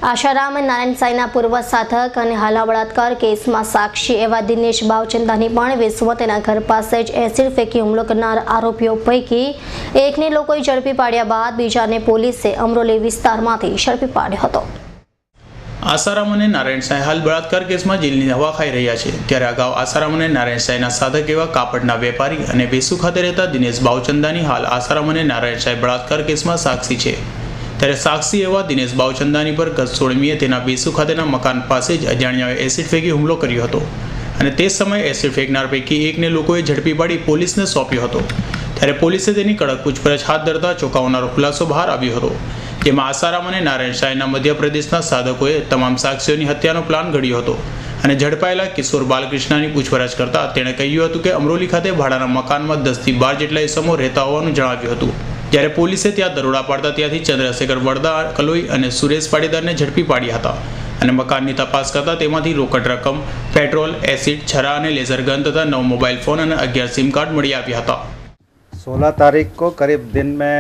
આશારામ નારાયણ સાંઈના પૂર્વ સાધક અને હાલ બળાત્કાર કેસમાં સાક્ષી એવા દિનેશ બાવચંદાની પણ વિશ્વ તેના ઘર પાસે જ એસિડ ફેંકી હુમલો કરનાર આરોપીઓ પૈકી એકને લોકોએ ઝડપી પાડ્યા બાદ બીજાને પોલીસે અમરોલી વિસ્તારમાંથી ઝડપી પાડ્યો હતો। આસારામ અને નારાયણ સાંઈ હાલ બળાત્કાર કેસમાં જેલની હવા ખાઈ રહ્યા છે, ત્યારે અગાઉ આસારામ અને નારાયણ સાંઈના સાધક એવા કાપડના વેપારી અને વેસુ ખાતે રહેતા દિનેશ બાવચંદાની હાલ આસારામ અને નારાયણ સાંઈ બળાત્કાર કેસમાં સાક્ષી છે। ત્યારે સાક્ષી એવા દિનેશ બાવચંદાની પર ગત 16મીએ તેના વેસુ ખાતેના મકાન પાસે જ અજાણ્યાઓએ એસિડ ફેંકી હુમલો કર્યો હતો અને તે સમયે એસિડ ફેંકનાર પૈકી એકને લોકોએ ઝડપી પાડી પોલીસને સોંપ્યો હતો। ત્યારે પોલીસે તેની કડક પૂછપરછ હાથ ધરતા ચોંકાવનારો ખુલાસો બહાર આવ્યો હતો, જેમાં આસારામ અને નારાયણ સાંઈના મધ્યપ્રદેશના સાધકોએ તમામ સાક્ષીઓની હત્યાનો પ્લાન ઘડ્યો હતો અને ઝડપાયેલા કિશોર બાલકૃષ્ણની પૂછપરછ કરતા તેણે કહ્યું હતું કે અમરોલી ખાતે ભાડાના મકાનમાં 10 થી 12 જેટલા ઇસમો રહેતા હોવાનું જણાવ્યું હતું। જ્યારે પોલીસે ત્યાં દરોડા પાડતા ત્યાંથી ચંદ્રશેખર વડદા કલોઈ અને સુરેશ પાટીદારને ઝડપી પાડ્યા હતા અને મકાનની તપાસ કરતા તેમાંથી રોકડ રકમ, પેટ્રોલ, એસિડ, છરા અને લેઝર ગન तथा 9 मोबाइल फ़ोन और 11 सिम कार्ड मળી આવ્યા હતા। 16 तारीख को करीब दिन में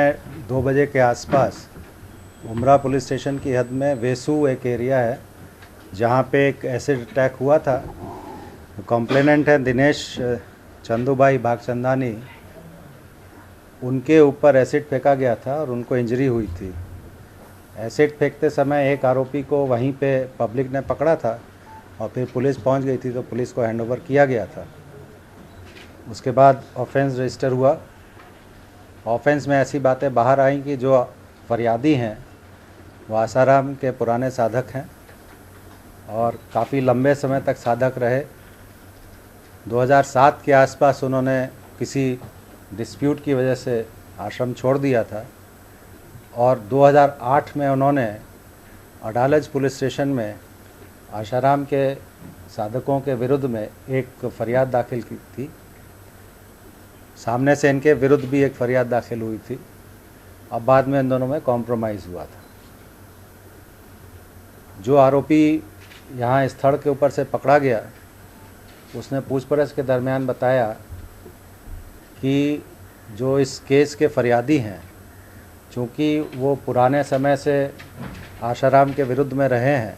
2 बजे के आसपास उमरा पुलिस स्टेशन की हद में वेसू एक एरिया है जहाँ पे एक एसिड अटैक हुआ था। कंप्लेनेंट है दिनेश चंदूभाई भागचंदानी, उनके ऊपर एसिड फेंका गया था और उनको इंजरी हुई थी। एसिड फेंकते समय एक आरोपी को वहीं पे पब्लिक ने पकड़ा था और फिर पुलिस पहुंच गई थी तो पुलिस को हैंडओवर किया गया था। उसके बाद ऑफेंस रजिस्टर हुआ। ऑफेंस में ऐसी बातें बाहर आई कि जो फरियादी हैं वो आसाराम के पुराने साधक हैं और काफ़ी लंबे समय तक साधक रहे। 2007 के आसपास उन्होंने किसी डिस्प्यूट की वजह से आश्रम छोड़ दिया था और 2008 में उन्होंने अडालज पुलिस स्टेशन में आशाराम के साधकों के विरुद्ध में एक फरियाद दाखिल की थी। सामने से इनके विरुद्ध भी एक फरियाद दाखिल हुई थी। अब बाद में इन दोनों में कॉम्प्रोमाइज़ हुआ था। जो आरोपी यहाँ स्थल के ऊपर से पकड़ा गया, उसने पूछपरछ के दरमियान बताया कि जो इस केस के फरियादी हैं, चूँकि वो पुराने समय से आशाराम के विरुद्ध में रहे हैं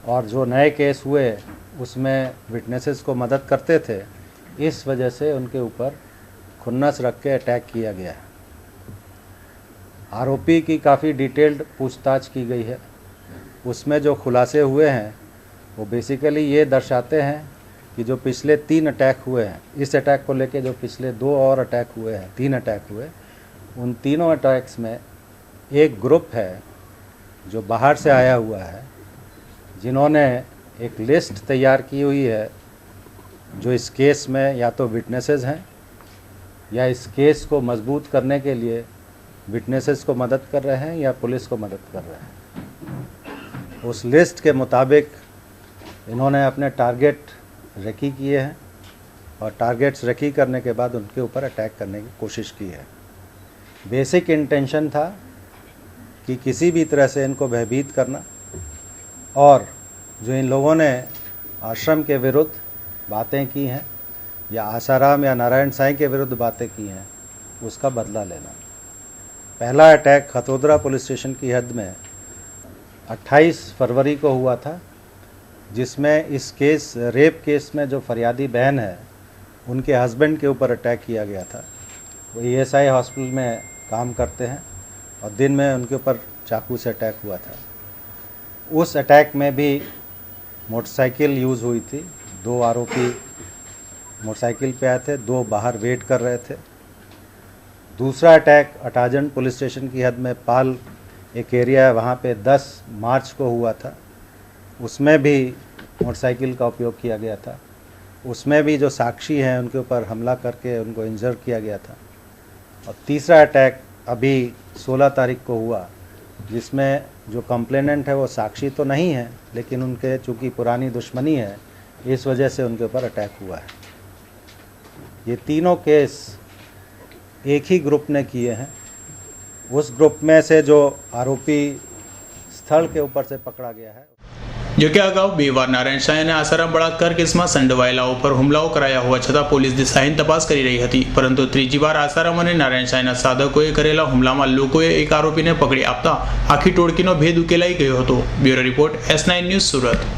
और जो नए केस हुए उसमें विटनेसेस को मदद करते थे, इस वजह से उनके ऊपर खुन्नस रख के अटैक किया गया है। आरोपी की काफ़ी डिटेल्ड पूछताछ की गई है। उसमें जो खुलासे हुए हैं वो बेसिकली ये दर्शाते हैं कि जो पिछले 3 अटैक हुए हैं, इस अटैक को लेके जो पिछले 2 और अटैक हुए हैं, 3 अटैक हुए, उन तीनों अटैक्स में एक ग्रुप है जो बाहर से आया हुआ है, जिन्होंने एक लिस्ट तैयार की हुई है जो इस केस में या तो विटनेसेस हैं या इस केस को मजबूत करने के लिए विटनेसेस को मदद कर रहे हैं या पुलिस को मदद कर रहे हैं। उस लिस्ट के मुताबिक इन्होंने अपने टारगेट रेकी किए हैं और टारगेट्स रेकी करने के बाद उनके ऊपर अटैक करने की कोशिश की है। बेसिक इंटेंशन था कि किसी भी तरह से इनको भयभीत करना और जो इन लोगों ने आश्रम के विरुद्ध बातें की हैं या आसाराम या नारायण साईं के विरुद्ध बातें की हैं, उसका बदला लेना। पहला अटैक खतोदरा पुलिस स्टेशन की हद में 28 फरवरी को हुआ था, जिसमें इस केस रेप केस में जो फरियादी बहन है उनके हस्बैंड के ऊपर अटैक किया गया था। वो ESI हॉस्पिटल में काम करते हैं और दिन में उनके ऊपर चाकू से अटैक हुआ था। उस अटैक में भी मोटरसाइकिल यूज़ हुई थी। 2 आरोपी मोटरसाइकिल पे आए थे, 2 बाहर वेट कर रहे थे। दूसरा अटैक अटाजन पुलिस स्टेशन की हद में पाल एक एरिया है, वहाँ पे 10 मार्च को हुआ था। उसमें भी मोटरसाइकिल का उपयोग किया गया था। उसमें भी जो साक्षी हैं उनके ऊपर हमला करके उनको इंजर किया गया था। और तीसरा अटैक अभी 16 तारीख को हुआ, जिसमें जो कंप्लेनेंट है वो साक्षी तो नहीं है, लेकिन उनके चूँकि पुरानी दुश्मनी है, इस वजह से उनके ऊपर अटैक हुआ है। ये तीनों केस एक ही ग्रुप ने किए हैं। उस ग्रुप में से जो आरोपी स्थल के ऊपर से पकड़ा गया है, જોકે અગાઉ 2 વાર નારાયણ સાંઈ અને આસારામ બળાત્કાર કેસમાં સંડોવાયેલાઓ પર હુમલાઓ કરાયા હોવા છતાં પોલીસ દિશાહીન તપાસ કરી રહી હતી, પરંતુ ત્રીજી વાર આસારામ અને નારાયણ સાંઈના સાધકોએ કરેલા હુમલામાં લોકોએ એક આરોપીને પકડી આપતા આખી ટોળકીનો ભેદ ઉકેલાઈ ગયો હતો। Bureau report S9 news Surat.